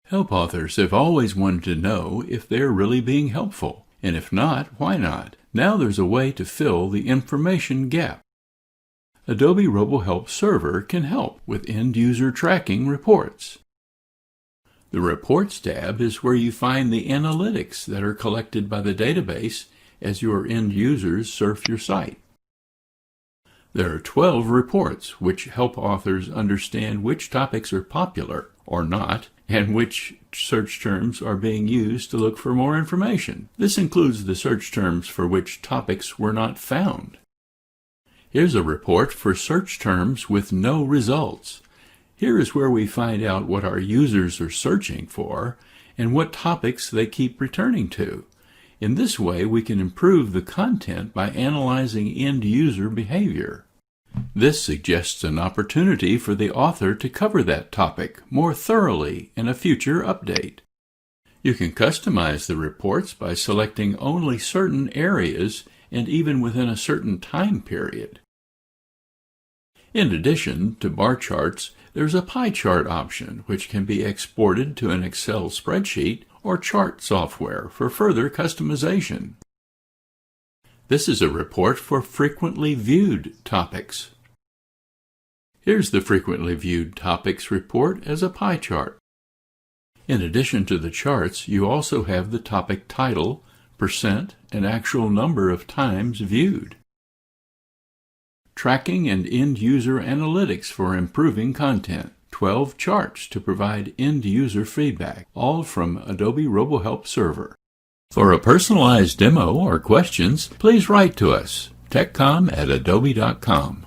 Help authors have always wanted to know if they're really being helpful, and if not, why not? Now there's a way to fill the information gap. Adobe RoboHelp Server can help with end-user tracking reports. The Reports tab is where you find the analytics that are collected by the database as your end users surf your site. There are 12 reports which help authors understand which topics are popular or not, and which search terms are being used to look for more information. This includes the search terms for which topics were not found. Here's a report for search terms with no results. Here is where we find out what our users are searching for and what topics they keep returning to. In this way, we can improve the content by analyzing end-user behavior. This suggests an opportunity for the author to cover that topic more thoroughly in a future update. You can customize the reports by selecting only certain areas and even within a certain time period. In addition to bar charts, there's a pie chart option which can be exported to an Excel spreadsheet or chart software for further customization. This is a report for frequently viewed topics. Here's the frequently viewed topics report as a pie chart. In addition to the charts, you also have the topic title, percent, and actual number of times viewed. Tracking and end-user analytics for improving content. 12 charts to provide end-user feedback, all from Adobe RoboHelp Server. For a personalized demo or questions, please write to us, techcom@adobe.com.